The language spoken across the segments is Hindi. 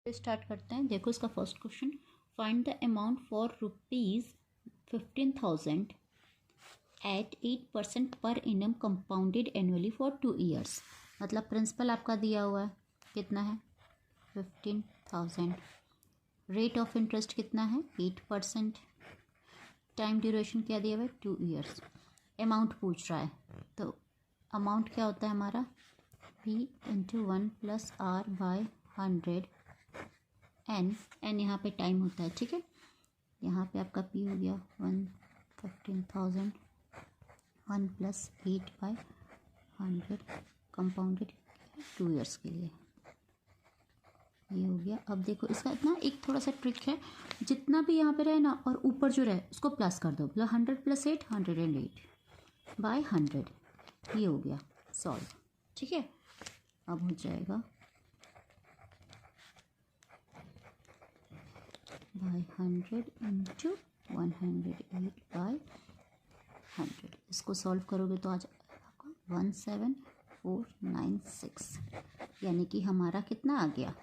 स्टार्ट करते हैं। देखो इसका first question, find the amount for ₹15,000 at 8% per annum compounded annually for 2 years. मतलब प्रिंसिपल आपका दिया हुआ है कितना है 15,000, रेट ऑफ इंटरेस्ट कितना है 8%, टाइम ड्यूरेशन क्या दिया हुआ है 2 ईयर्स, अमाउंट पूछ रहा है। तो अमाउंट क्या होता है हमारा P इंटू 1 + R/100 एन यहाँ पे टाइम होता है। ठीक है, यहाँ पे आपका P हो गया 15,000 1 + 8/100 कंपाउंडेड 2 ईयर्स के लिए, ये हो गया। अब देखो इसका इतना एक थोड़ा सा ट्रिक है, जितना भी यहाँ पे रहे ना और ऊपर जो रहे उसको प्लस कर दो, मतलब 100 + 8 108/100, ये हो गया सॉल्व। ठीक है, अब हो जाएगा by 100 इंटू 108/100। इसको सॉल्व करोगे तो आ जाएगा 17496, यानी कि हमारा कितना आ गया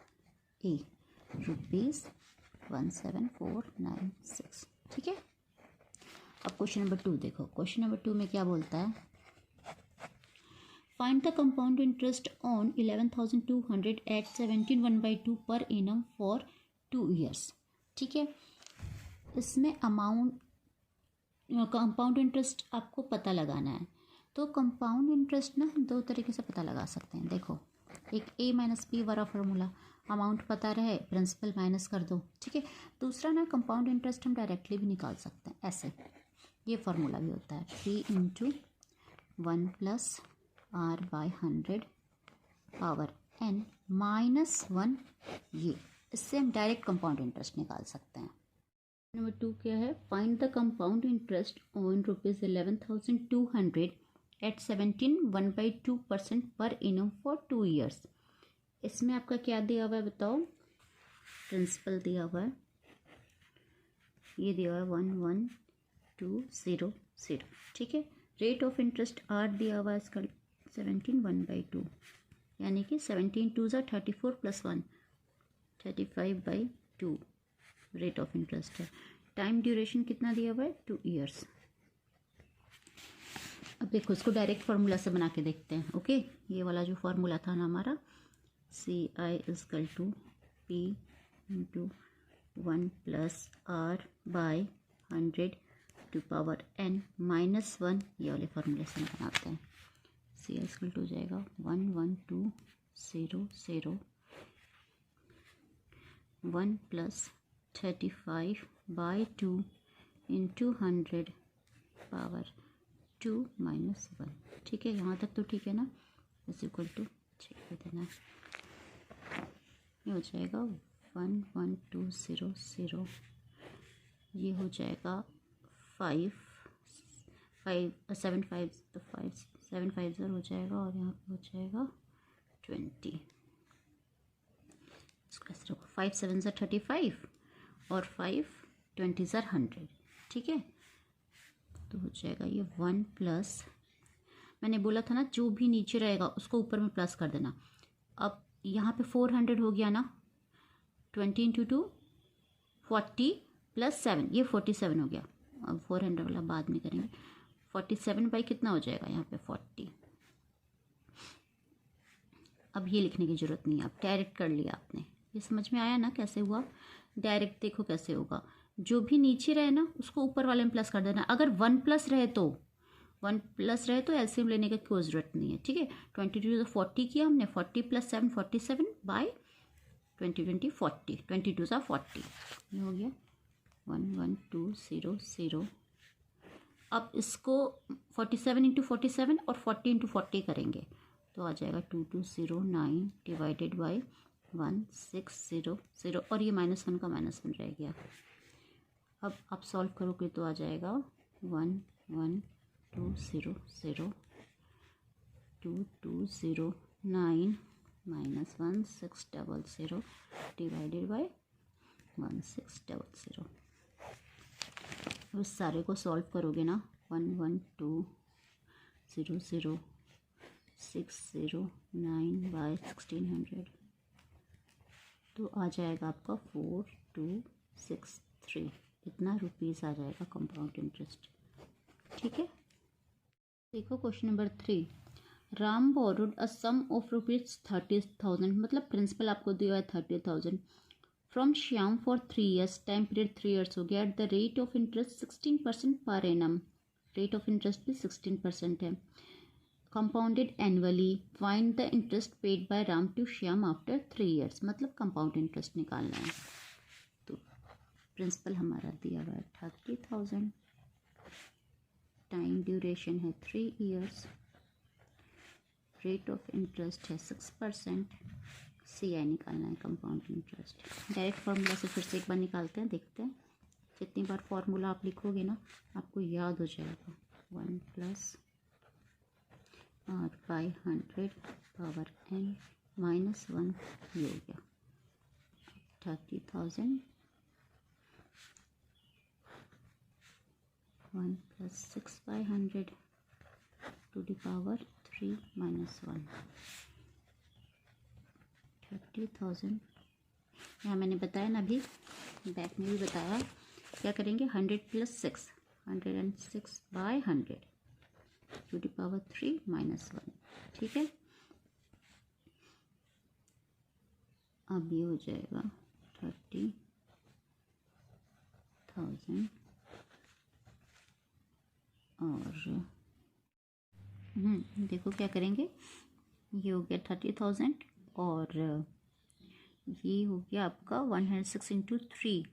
ए ₹17496। ठीक है, अब क्वेश्चन नंबर 2 देखो। क्वेश्चन नंबर 2 में क्या बोलता है, find the compound interest on 11,200 at 17/1/2 per annum for 2 years. ठीक है, इसमें अमाउंट कंपाउंड इंटरेस्ट आपको पता लगाना है। तो कंपाउंड इंटरेस्ट ना दो तरीके से पता लगा सकते हैं। देखो, एक A-P वाला फार्मूला, अमाउंट पता रहे प्रिंसिपल माइनस कर दो। ठीक है, दूसरा ना कंपाउंड इंटरेस्ट हम डायरेक्टली भी निकाल सकते हैं, ऐसे ये फार्मूला भी होता है P into 1 + R/100 power n -1, ये इससे हम डायरेक्ट कंपाउंड इंटरेस्ट निकाल सकते हैं। नंबर 2 क्या है, find the compound interest on ₹11,200 at 17/1/2% per enum for 2 years. इसमें आपका क्या दिया हुआ है बताओ, प्रिंसिपल दिया हुआ है, ये दिया हुआ है 11200। ठीक है, रेट ऑफ इंटरेस्ट R दिया हुआ है इसका 17/1/2, यानी कि 17 2 34 + 1 35/2 रेट ऑफ इंटरेस्ट है। टाइम ड्यूरेशन कितना दिया हुआ है 2 ईयर्स। अब देखो इसको डायरेक्ट फार्मूला से बना के देखते हैं। ओके, ये वाला जो फार्मूला था ना हमारा CI = P into 1 + R/100 to power n -1, ये वाले फार्मूले से बनाते हैं। CI = हो जाएगा 11200 1 + 35/2 इंटू 100 पावर 2 - 1। ठीक है, यहाँ तक तो ठीक है ना, = चेक कर देना। ये हो जाएगा 11200, ये हो जाएगा 7 5 तो 7 5 हो जाएगा, और यहाँ पे हो जाएगा 20। 5 7 35 और 5 20 100। ठीक है, तो हो जाएगा ये 1 + मैंने बोला था ना जो भी नीचे रहेगा उसको ऊपर में प्लस कर देना। अब यहाँ पे 400 हो गया ना, 20 × 2 40 + 7, ये 47 हो गया। अब 400 वाला बाद में करेंगे। 47 बाई कितना हो जाएगा यहाँ पे 40। अब ये लिखने की ज़रूरत नहीं है, अब डायरेक्ट कर लिया आपने। ये समझ में आया ना कैसे हुआ, डायरेक्ट देखो कैसे होगा। जो भी नीचे रहे ना उसको ऊपर वाले में प्लस कर देना। अगर 1 + रहे तो एलसीएम लेने की कोई ज़रूरत नहीं है। ठीक है, 22 = 40 किया हमने, 40 + 7 47/20 20 40, 22 = 40, ये हो गया 11200। अब इसको 47 × 47 और 40 × 40 करेंगे तो आ जाएगा 2209 डिवाइडेड बाई 1600, और ये -1 का -1 रह गया। अब आप सॉल्व करोगे तो आ जाएगा 11200 2209 -1600 डिवाइडेड बाई 1600। उस सारे को सॉल्व करोगे ना 11200 609 बाई 1600 तो आ जाएगा आपका 4263, इतना रुपीज़ आ जाएगा कंपाउंड इंटरेस्ट। ठीक है, देखो question number 3। Ram borrowed a sum of ₹30,000, मतलब प्रिंसिपल आपको दिया है 30,000 from Shyam for 3 years, time period 3 years हो गया, at the rate of interest 16% per annum, rate of interest भी 16% है, compounded annually, find the interest paid by Ram to Shyam after 3 years, मतलब कंपाउंड इंटरेस्ट निकालना है। तो प्रिंसिपल हमारा दिया हुआ है 30,000, टाइम ड्यूरेशन है 3 years, रेट ऑफ इंटरेस्ट है 6%, CI निकालना है कंपाउंड इंटरेस्ट। डायरेक्ट फार्मूला से फिर से एक बार निकालते हैं, देखते हैं। जितनी बार फार्मूला आप लिखोगे ना आपको याद हो जाएगा। 1 + R/100 पावर n -1 ये हो गया 30,000, 1 + 6/100 टू द पावर 3 - 1, 30,000। यहाँ मैंने बताया ना, अभी बैक में भी बताया, क्या करेंगे 100 + 6, 106/100 टू द पावर 3 - 1। ठीक है, अब ये हो जाएगा 30,000 और देखो क्या करेंगे, ये हो गया 30,000 और ये हो गया आपका 106 × 3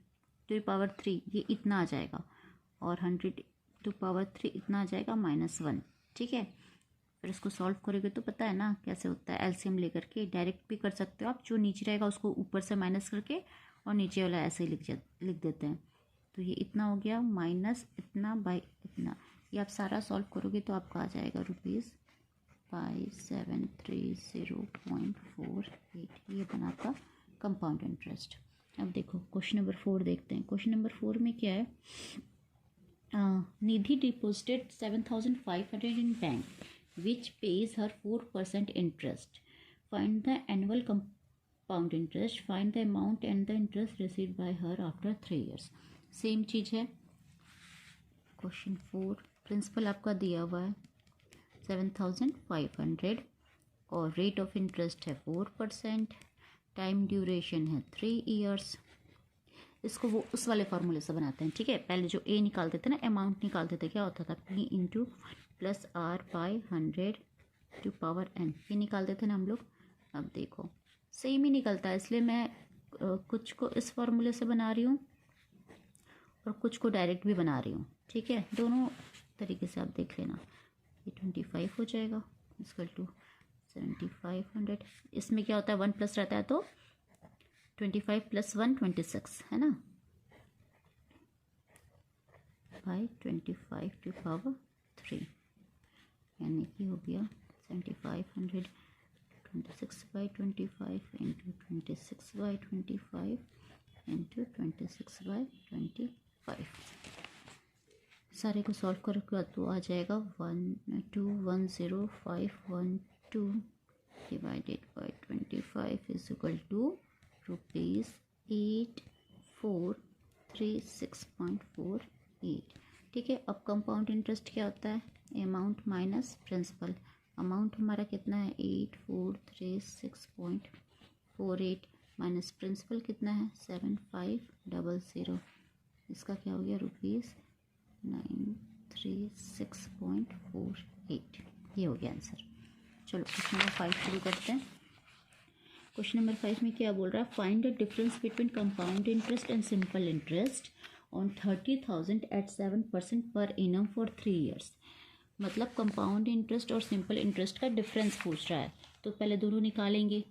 टू द पावर 3, ये इतना आ जाएगा, और 100 टू पावर 3 इतना आ जाएगा -1। ठीक है, फिर इसको सॉल्व करोगे तो पता है ना कैसे होता है, एलसीएम लेकर के डायरेक्ट भी कर सकते हो आप, जो नीचे रहेगा उसको ऊपर से माइनस करके और नीचे वाला ऐसे ही लिख देते हैं। तो ये इतना हो गया माइनस इतना बाई इतना, ये आप सारा सॉल्व करोगे तो आपका आ जाएगा ₹5730.48, ये बना आपका कंपाउंड इंटरेस्ट। अब देखो क्वेश्चन नंबर 4 देखते हैं। क्वेश्चन नंबर 4 में क्या है, Nidhi deposited 7,500 in bank which pays her 4% interest. Find the annual compound interest. Find the amount and the interest received by her after 3 years. Same चीज़ है। क्वेश्चन 4 प्रिंसिपल आपका दिया हुआ है 7,500 और रेट ऑफ इंटरेस्ट है 4%, टाइम ड्यूरेशन है 3 years। इसको वो उस वाले फार्मूले से बनाते हैं। ठीक है, पहले जो ए निकालते थे ना, अमाउंट निकालते थे, क्या होता था P × +R/100 to power n, ये निकालते थे ना हम लोग। अब देखो सेम ही निकलता है, इसलिए मैं कुछ को इस फार्मूले से बना रही हूँ और कुछ को डायरेक्ट भी बना रही हूँ। ठीक है, दोनों तरीके से आप देख लेना। ये 25 हो जाएगा इक्वल टू 7,500। इसमें क्या होता है 1 प्लस रहता है तो 25 + 1 26 है ना, बाई 25 टू पावर 3, यानी कि हो गया 7,500 26/25 इंटू 26/25 इंटू 26/25। सारे को सॉल्व करके तो आ जाएगा 1210512 divided by 25 is equal to ₹8436.48। ठीक है, अब कंपाउंड इंटरेस्ट क्या होता है, अमाउंट माइनस प्रिंसिपल। अमाउंट हमारा कितना है 8436.48 माइनस प्रिंसिपल कितना है 7500, इसका क्या हो गया ₹936.48, ये हो गया आंसर। चलो क्वेश्चन नंबर 5 शुरू करते हैं। क्वेश्चन नंबर 5 में क्या बोल रहा है, find the difference between compound interest and simple interest on 30,000 at 7% per annum for 3 years। मतलब कंपाउंड इंटरेस्ट और सिंपल इंटरेस्ट का डिफरेंस पूछ रहा है, तो पहले दोनों निकालेंगे।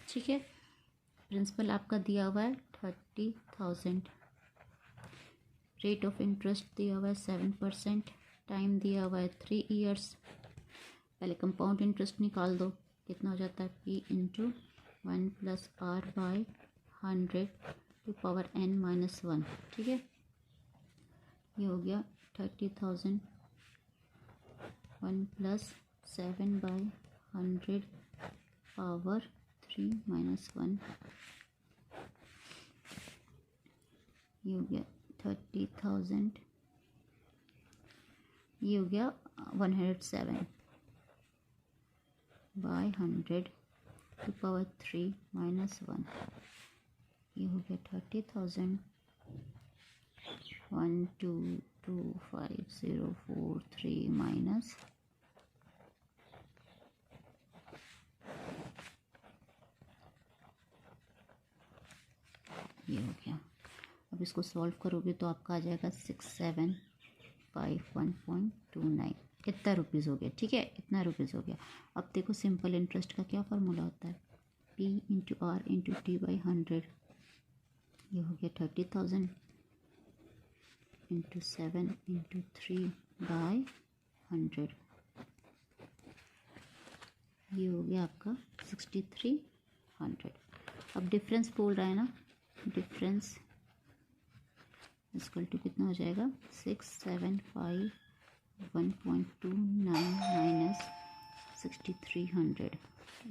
ठीक है, प्रिंसिपल आपका दिया हुआ है 30,000, रेट ऑफ इंटरेस्ट दिया हुआ है 7%, टाइम दिया हुआ है 3 years। पहले कंपाउंड इंटरेस्ट निकाल दो, कितना हो जाता है P × 1 + R/100 to power n - 1। ठीक है, ये हो गया 30,000, 1 + 7/100 पावर 3 - 1 ये हो गया 30,000, ये हो गया 107 बाय 100 टू पावर 3 माइनस 1, ये हो गया 30,000 1225043 माइनस ये हो गया। अब इसको सॉल्व करोगे तो आपका आ जाएगा 6751.29, इतना रुपीज़ हो गया। ठीक है, इतना रुपीज़ हो गया। अब देखो सिंपल इंटरेस्ट का क्या फार्मूला होता है, P into R into T by 100, ये हो गया 30,000 इंटू 7 इंटू 3 बाई 100, ये हो गया आपका 6300। अब डिफरेंस बोल रहा है ना, डिफरेंस इक्वल टू कितना हो जाएगा 6751.29 माइनस 6300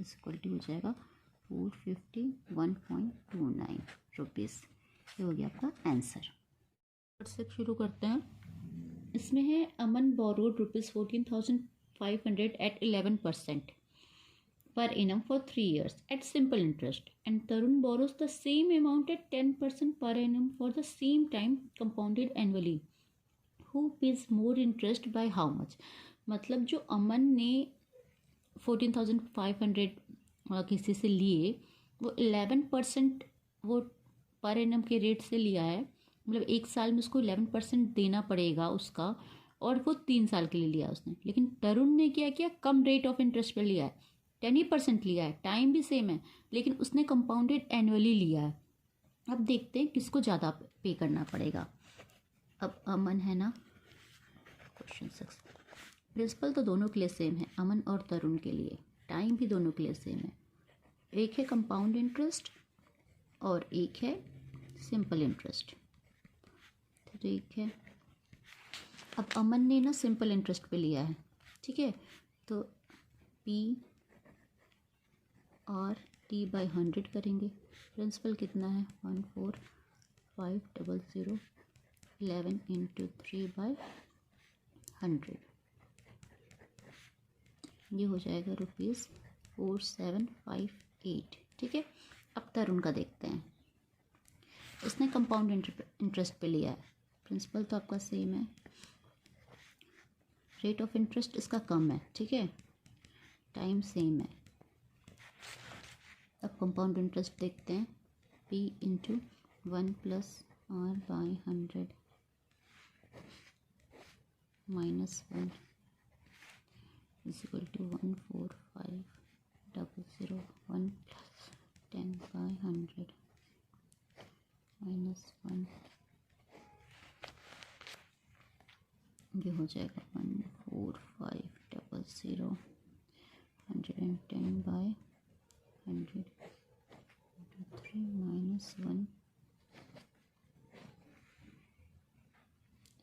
इक्वल टू हो जाएगा 451.29 रुपीज़। ये हो गया आपका आंसर। से शुरू करते हैं। इसमें है अमन borrowed ₹14,500 eight 11% per annum for 3 years at simple interest, and Tarun borrows the same amount at 10% per annum for the same time compounded annually. Who pays more interest by how much? मतलब जो अमन ने 14,500 किसी से लिए वो 11% वो पर एनम के रेट से लिया है, मतलब एक साल में उसको 11% देना पड़ेगा उसका, और वो 3 साल के लिए लिया उसने। लेकिन तरुण ने क्या किया, कम रेट ऑफ इंटरेस्ट पे लिया है, 10% लिया है, टाइम भी सेम है, लेकिन उसने कंपाउंडेड एनुअली लिया है। अब देखते हैं किसको ज़्यादा पे करना पड़ेगा। अब अमन है ना, क्वेश्चन 6, प्रिंसिपल तो दोनों के लिए सेम है, अमन और तरुण के लिए, टाइम भी दोनों के लिए सेम है। एक है कंपाउंड इंटरेस्ट और एक है सिंपल इंटरेस्ट, ठीक है। अब अमन ने ना सिंपल इंटरेस्ट पे लिया है, ठीक है, तो P और T बाई 100 करेंगे। प्रिंसिपल कितना है 14500, 11 इंटू 3 बाई 100, ये हो जाएगा ₹4758। ठीक है, अब तरुण का देखते हैं। इसने कंपाउंड इंटरेस्ट पे लिया है, प्रिंसिपल तो आपका सेम है, रेट ऑफ इंटरेस्ट इसका कम है, ठीक है, टाइम सेम है। अब कंपाउंड इंटरेस्ट देखते हैं, P into 1 plus R by 100 minus 1 is equal to 14500, 1 plus 10 by 100 minus 1, ये हो जाएगा 14500, 110 by 100 3 minus 1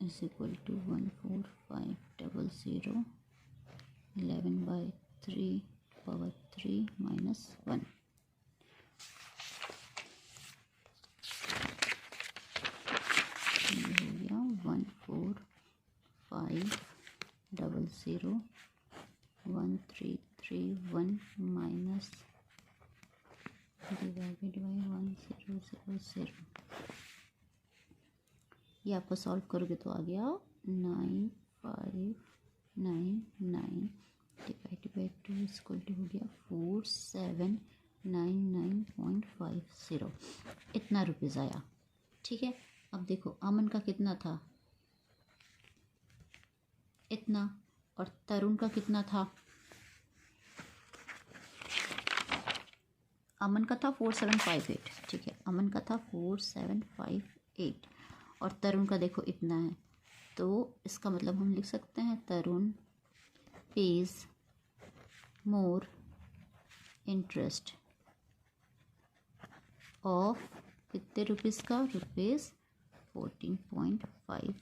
is equal to 14500, 11 by 3 power 3 minus 1। ये हो गया 14500, 1331 माइनस डिवाइडेड बाई 1000। ये आपको सॉल्व करोगे तो आ गया 9599 डिवाइडेड बाई 2 इक्वल टू हो गया 4799.50, इतना रुपीज़ आया। ठीक है, अब देखो अमन का कितना था, इतना, और तरुण का कितना था, अमन का था 4758, ठीक है, अमन का था 4758 और तरुण का देखो इतना है, तो इसका मतलब हम लिख सकते हैं तरुण पेज मोर इंटरेस्ट ऑफ कितने रुपीज़ का, ₹14.50।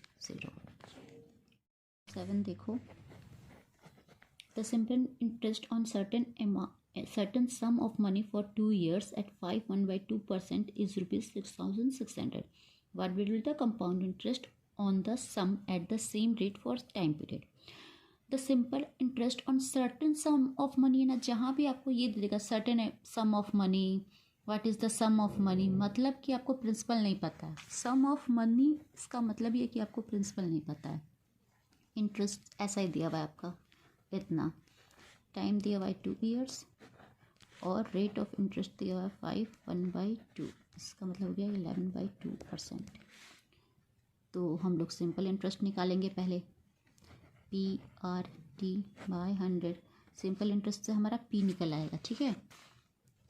7 देखो, the simple interest on certain sum of money for 2 years at 5.12% is ₹6,600. What will be the compound interest on the sum at the same rate for time period? The simple interest on certain sum of money है ना, जहाँ भी आपको ये देगा certain sum of money, what is the sum of money, मतलब कि आपको प्रिंसिपल नहीं पता है. सम ऑफ मनी इसका मतलब ये कि आपको प्रिंसिपल नहीं पता है. इंटरेस्ट ऐसा ही दिया हुआ है आपका इतना, टाइम दिया हुआ है 2 ईयर्स और रेट ऑफ इंटरेस्ट दिया हुआ है 5/2. इसका मतलब हो गया 11/2%. तो हम लोग सिंपल इंटरेस्ट निकालेंगे पहले. PRT/100. सिंपल इंटरेस्ट से हमारा P निकल आएगा. ठीक है,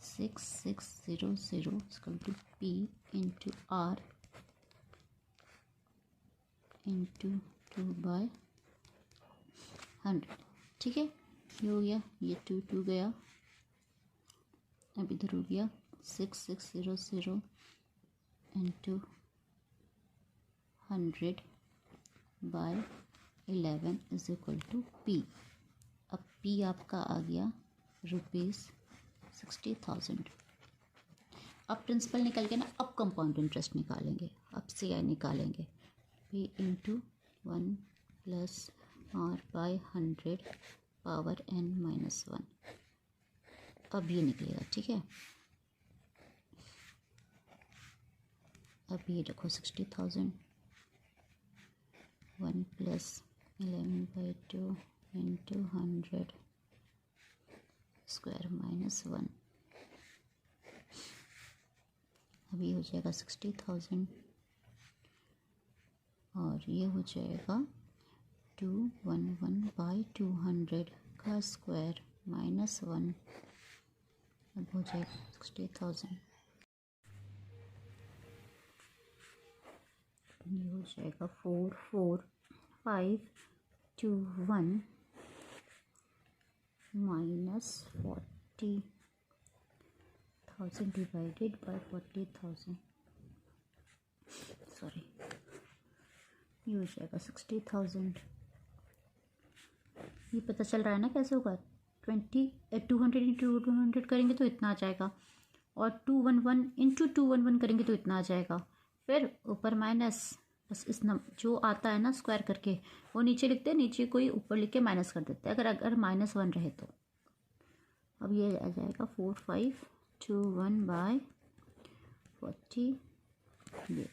6600 equal to P into R into 2/100. ठीक है, ये हो गया, ये 2 गया, अब इधर हो गया 6600 into 100/11 is equal to P. अब P आपका आ गया ₹60,000. अब प्रिंसिपल निकल के ना, अब कंपाउंड इंटरेस्ट निकालेंगे, अब CI निकालेंगे. P into 1 plus R/100 power n-1. अब ये निकलेगा. ठीक है, अब ये रखो 60,000 1 प्लस 11/2 इंटू 100 स्क्वायर -1. अब ये हो जाएगा 60,000 और ये हो जाएगा 211/200 का स्क्वायर -1. अब हो जाएगा 60,000, ये हो जाएगा 44,521 माइनस 40,000 डिवाइडेड बाय 40,000. सॉरी, ये हो जाएगा 60,000. ये पता चल रहा है ना कैसे होगा. 200 इंटू 200 करेंगे तो इतना आ जाएगा, और 211 इंटू 211 करेंगे तो इतना आ जाएगा. फिर ऊपर माइनस, बस इस जो आता है ना स्क्वायर करके वो नीचे लिखते हैं, नीचे कोई ऊपर लिख के माइनस कर देते हैं अगर -1 रहे तो. अब ये आ जाएगा 4521/40. ये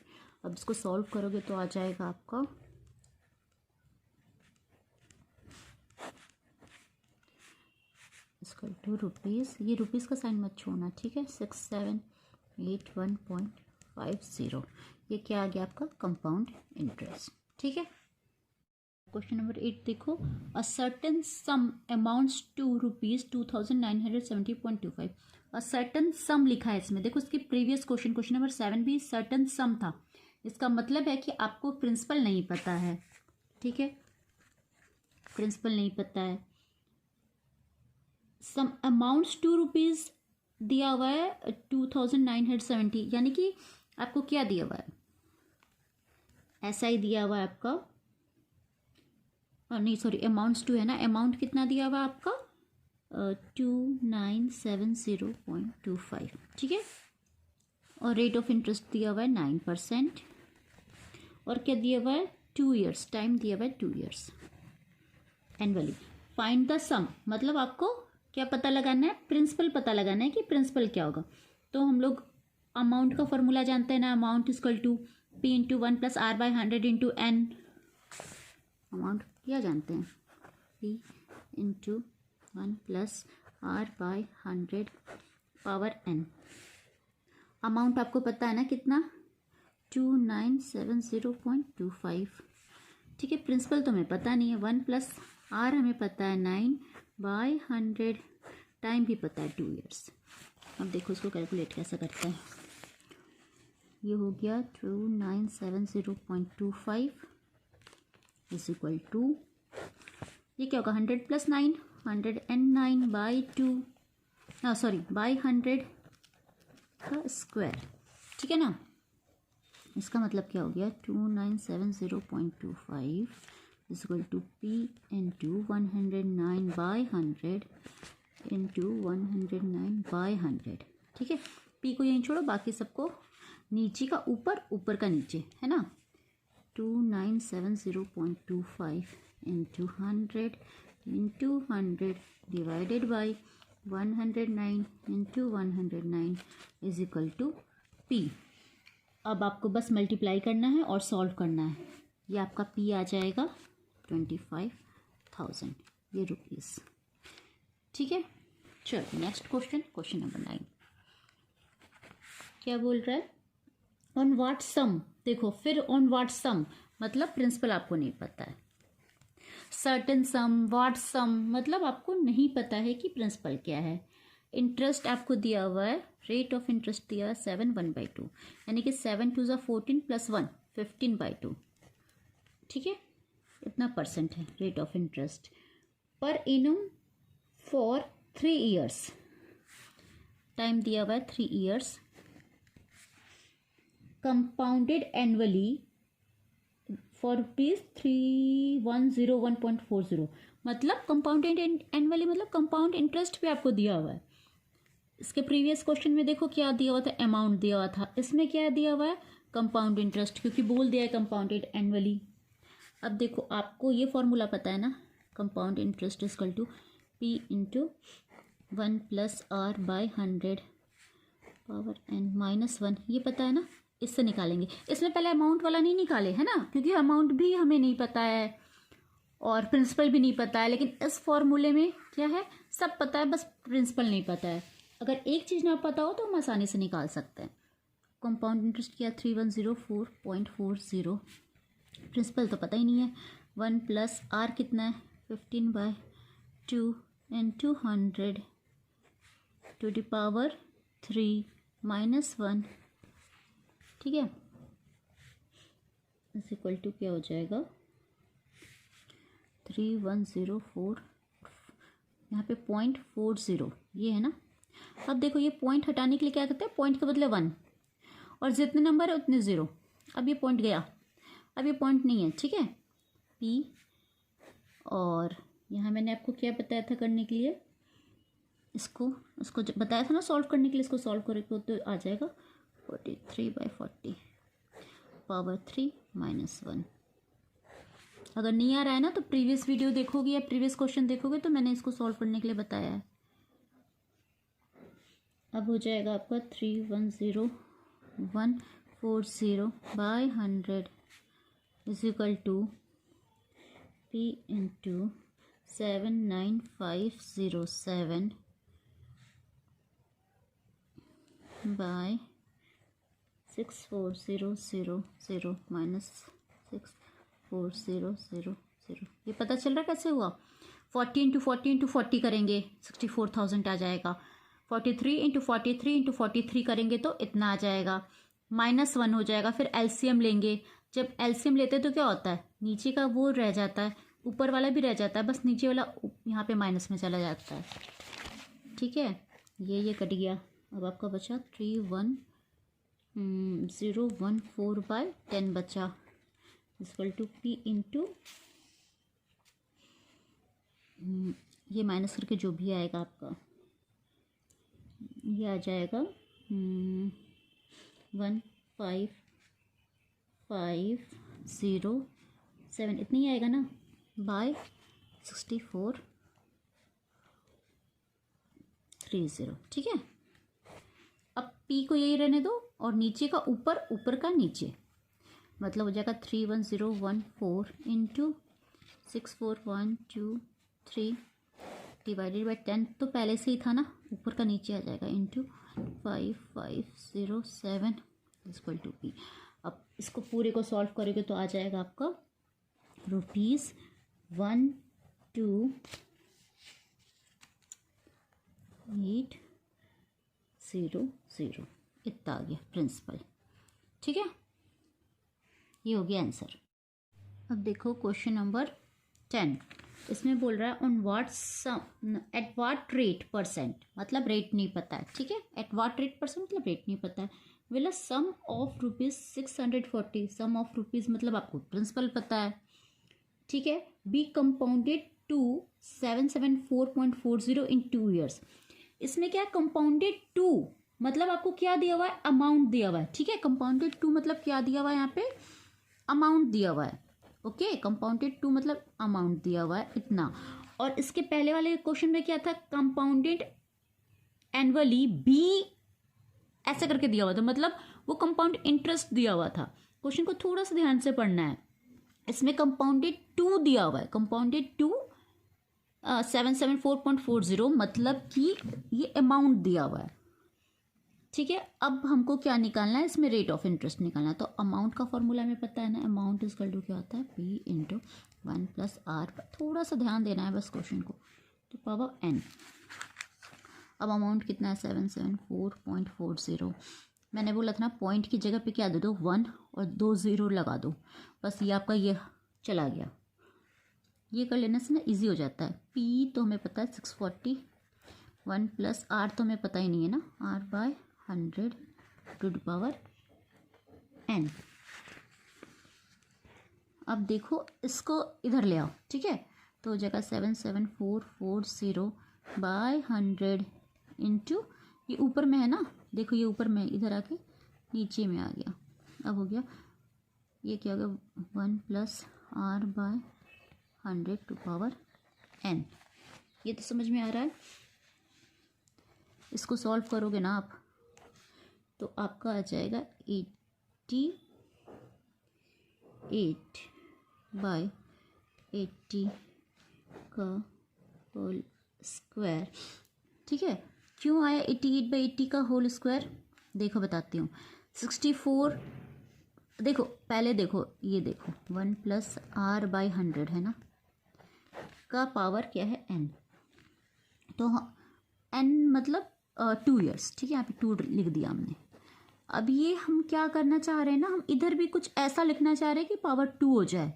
अब इसको सॉल्व करोगे तो आ जाएगा आपका इसका ₹2. ये रुपीज़ का साइन मत छोड़ना. ठीक है, 6781.50. ये क्या आ गया आपका कंपाउंड इंटरेस्ट. ठीक है, क्वेश्चन नंबर 8 देखो. A certain sum amounts to ₹2,970.25. A certain sum लिखा है इसमें. देखो इसकी प्रीवियस क्वेश्चन नंबर 7 भी सर्टेन सम था. इसका मतलब है कि आपको प्रिंसिपल नहीं पता है. ठीक है, प्रिंसिपल नहीं पता है. सम अमाउंट्स ₹2 दिया हुआ है 2,970, यानी कि आपको क्या दिया हुआ है, ऐसा ही दिया हुआ है आपका. नहीं सॉरी, अमाउंट्स 2 है ना. अमाउंट कितना दिया हुआ है आपका 2970.25. ठीक है, और रेट ऑफ इंटरेस्ट दिया हुआ है 9%. और क्या दिया हुआ है 2 ईयर्स, टाइम दिया हुआ है 2 ईयर्स एनुअली. फाइंड द सम, मतलब आपको क्या पता लगाना है, प्रिंसिपल पता लगाना है कि प्रिंसिपल क्या होगा. तो हम लोग अमाउंट का फॉर्मूला जानते हैं ना. Amount equal to P into 1 plus R/100 into N. Amount क्या जानते हैं, P into 1 plus R/100 power N. Amount आपको पता है ना कितना, 2970.25. ठीक है, प्रिंसिपल तो हमें पता नहीं है. 1 प्लस R हमें पता है 9/100. टाइम भी पता है 2 ईयर्स. अब देखो इसको कैलकुलेट कैसे करते हैं. ये हो गया 2970.25 इज इक्वल टू, ये क्या होगा 100 प्लस 9, 109/2, सॉरी बाई 100 का स्क्वायर. ठीक है ना. इसका मतलब क्या हो गया 2970.25 is equal to P into 109/100 into 109/100. ठीक है, P को यहीं छोड़ो, बाकी सबको नीचे का ऊपर, ऊपर का नीचे, है ना। 2970.25 into 100 divided by 109 into 109 is equal to P। अब आपको बस मल्टीप्लाई करना है और सॉल्व करना है। ये आपका P आ जाएगा 25,000 ये रुपीज़। ठीक है, चलो नेक्स्ट क्वेश्चन, क्वेश्चन नंबर 9 क्या बोल रहा है, ऑन व्हाट सम। देखो फिर ऑन व्हाट सम मतलब प्रिंसिपल आपको नहीं पता है, सर्टेन सम, व्हाट सम मतलब आपको नहीं पता है कि प्रिंसिपल क्या है। इंटरेस्ट आपको दिया हुआ है, रेट ऑफ इंटरेस्ट दिया हुआ है 7/1/2, यानी कि 7 2 14 + 1 15/2। ठीक है, इतना परसेंट है रेट ऑफ इंटरेस्ट पर एनम फॉर 3 ईयर्स। टाइम दिया हुआ है 3 ईयर्स, कंपाउंडेड एनुअली फॉर ₹3101.40। मतलब कंपाउंडेड एनुअली मतलब कंपाउंड इंटरेस्ट भी आपको दिया हुआ है। इसके प्रीवियस क्वेश्चन में देखो क्या दिया हुआ था, अमाउंट दिया हुआ था, इसमें क्या दिया हुआ है, कंपाउंड इंटरेस्ट, क्योंकि बोल दिया है कंपाउंडेड एनुअली। अब देखो आपको ये फॉर्मूला पता है ना, compound interest equal to P into 1 + R/100 power n -1, ये पता है ना, इससे निकालेंगे। इसमें पहले अमाउंट वाला नहीं निकाले, है ना, क्योंकि अमाउंट भी हमें नहीं पता है और प्रिंसिपल भी नहीं पता है। लेकिन इस फॉर्मूले में क्या है, सब पता है, बस प्रिंसिपल नहीं पता है। अगर एक चीज़ ना पता हो तो हम आसानी से निकाल सकते हैं। कंपाउंड इंटरेस्ट किया 3104.40, प्रिंसिपल तो पता ही नहीं है। 1 + R कितना है 15/2 इंटू 100 टू द पावर 3 -1। ठीक है, इज इक्वल टू क्या हो जाएगा 3104, यहाँ पे 0.40 ये है ना। अब देखो ये पॉइंट हटाने के लिए क्या करते हैं, पॉइंट के बदले 1 और जितने नंबर है उतने 0। अब ये पॉइंट गया, अब ये पॉइंट नहीं है। ठीक है, P और यहाँ मैंने आपको क्या बताया था करने के लिए, इसको बताया था ना सॉल्व करने के लिए। इसको सॉल्व करेंगे तो आ जाएगा 43/40 पावर 3 -1। अगर नहीं आ रहा है ना तो प्रीवियस वीडियो देखोगे या प्रीवियस क्वेश्चन देखोगे तो मैंने इसको सॉल्व करने के लिए बताया है। अब हो जाएगा आपका 310140/100 is equal to P into 79507 by 64000 minus 64000। ये पता चल रहा है कैसे हुआ, 40 × 40 × 40 करेंगे 64,000 आ जाएगा। 43 × 43 × 43 करेंगे तो इतना आ जाएगा, -1 हो जाएगा। फिर एलसीएम लेंगे, जब एलसीएम लेते हैं तो क्या होता है, नीचे का वो रह जाता है, ऊपर वाला भी रह जाता है, बस नीचे वाला यहाँ पे माइनस में चला जाता है। ठीक है, ये कट गया। अब आपका बचा 31014/10 बचा इक्वल टू P इंटू ये माइनस करके जो भी आएगा आपका ये आ जाएगा 15507 इतनी ही आएगा ना, बाय 6430। ठीक है, अब P को यही रहने दो और नीचे का ऊपर, ऊपर का नीचे, मतलब हो जाएगा 31014 इंटू 64123 डिवाइडेड बाई 10, तो पहले से ही था ना, ऊपर का नीचे आ जाएगा इंटू 5507 इक्वल टू P। अब इसको पूरे को सॉल्व करोगे तो आ जाएगा आपका ₹12,800 इतना आ गया प्रिंसिपल। ठीक है, ये हो गया आंसर। अब देखो क्वेश्चन नंबर 10, इसमें बोल रहा है on what sum at what rate percent, मतलब रेट नहीं पता है। ठीक है, एट व्हाट रेट परसेंट मतलब रेट नहीं पता है। Will a sum of ₹640, sum of rupees मतलब आपको प्रिंसिपल पता है। ठीक है, be compounded to 774.40 in 2 years. इसमें क्या है, कंपाउंडेड टू मतलब आपको क्या दिया हुआ है, अमाउंट दिया हुआ है, ठीक है। कंपाउंडेड टू मतलब क्या दिया हुआ है यहाँ पे, अमाउंट दिया हुआ है, ओके। कंपाउंडेड टू मतलब अमाउंट दिया हुआ है इतना। और इसके पहले वाले क्वेश्चन में क्या था, कंपाउंडेड एनुअली बी ऐसे करके दिया हुआ था, मतलब वो कंपाउंड इंटरेस्ट दिया हुआ था। क्वेश्चन को थोड़ा सा ध्यान से पढ़ना है। इसमें कंपाउंडेड टू दिया हुआ है, कंपाउंडेड टू 774.40 मतलब कि ये अमाउंट दिया हुआ है, ठीक है। अब हमको क्या निकालना है, इसमें रेट ऑफ इंटरेस्ट निकालना है। तो अमाउंट का फॉर्मूला हमें पता है ना, अमाउंट इज इक्वल टू क्या होता है, पी इंटू 1 प्लस आर। थोड़ा सा ध्यान देना है बस क्वेश्चन को, तो पावर एन। अब अमाउंट कितना है, 774.40। मैंने बोला था ना, पॉइंट की जगह पे क्या दे दो, 1 और 2 0 लगा दो, बस ये आपका ये चला गया। ये कर लेने से ना इजी हो जाता है। पी तो हमें पता है 640, 1 प्लस आर तो हमें पता ही नहीं है ना, R by 100 to the power N. अब देखो इसको इधर ले आओ, ठीक है। तो हो जाएगा 77440 बाय 100 इंटू, ये ऊपर में है ना, देखो ये ऊपर में, इधर आके नीचे में आ गया। अब हो गया, ये क्या हो गया, 1 plus R by 100 to power N. ये तो समझ में आ रहा है। इसको सॉल्व करोगे ना आप, तो आपका आ जाएगा 88 बाय 80 का होल स्क्वायर, ठीक है। क्यों आया 88 बाई 80 का होल स्क्वायर, देखो बताती हूँ। 64, देखो पहले देखो, ये देखो 1 प्लस आर बाई 100 है ना, का पावर क्या है एन। तो एन मतलब 2 ईयर्स, ठीक है। यहाँ पे 2 लिख दिया हमने। अब ये हम क्या करना चाह रहे हैं ना, हम इधर भी कुछ ऐसा लिखना चाह रहे हैं कि पावर 2 हो जाए,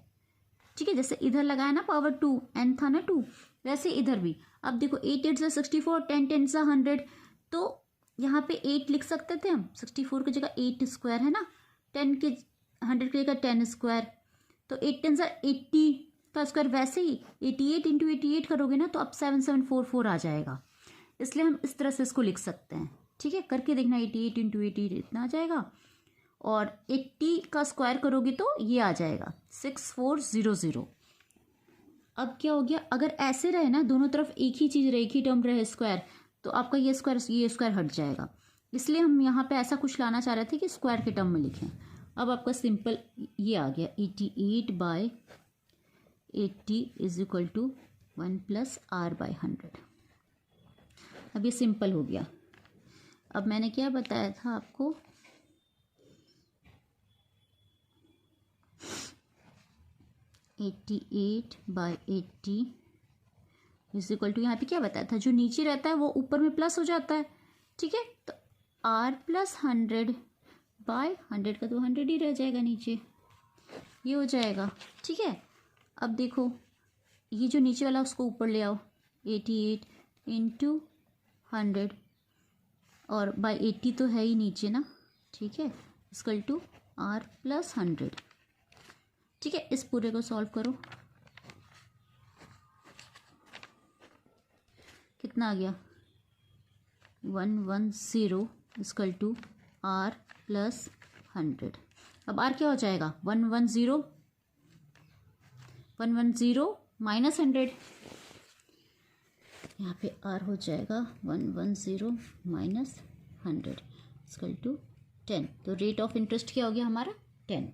ठीक है। जैसे इधर लगाया ना पावर 2, एन था ना 2, वैसे इधर भी। अब देखो 8 8 से 64, 10 10 से 100, तो यहाँ पे 8 लिख सकते थे हम, 64 की जगह 8 स्क्वायर है ना, 10 के 100 की जगह 10 स्क्वायर, तो 8 10 से 80 का स्क्वायर। वैसे ही 88 इंटू 88 करोगे ना, तो अब 7744 आ जाएगा। इसलिए हम इस तरह से इसको लिख सकते हैं, ठीक है। करके देखना, 88 इंटू 88 इतना आ जाएगा, और 80 का स्क्वायर करोगे तो ये आ जाएगा 6400। अब क्या हो गया, अगर ऐसे रहे ना, दोनों तरफ एक ही चीज़ रहे, एक ही टर्म रहे स्क्वायर, तो आपका ये स्क्वायर हट जाएगा। इसलिए हम यहाँ पे ऐसा कुछ लाना चाह रहे थे कि स्क्वायर के टर्म में लिखें। अब आपका सिंपल ये आ गया, 88 by 80 is equal to 1 plus R by 100। अब ये सिंपल हो गया। अब मैंने क्या बताया था आपको, eight by 80 is equal to, यहाँ पे क्या बताया था, जो नीचे रहता है वो ऊपर में प्लस हो जाता है, ठीक है। तो आर प्लस 100 बाय 100 का तो 100 ही रह जाएगा नीचे, ये हो जाएगा, ठीक है। अब देखो ये जो नीचे वाला उसको ऊपर ले आओ, 88 इंटू 100 और बाय 80 तो है ही नीचे ना, ठीक है, इक्वल टू आर प्लस 100, ठीक है। इस पूरे को सॉल्व करो, कितना आ गया, 110 इक्वल टू आर प्लस 100। अब आर क्या हो जाएगा, 110 माइनस 100, यहाँ पे आर हो जाएगा 110 माइनस 100 इक्वल टू 10। तो रेट ऑफ इंटरेस्ट क्या हो गया हमारा, 10।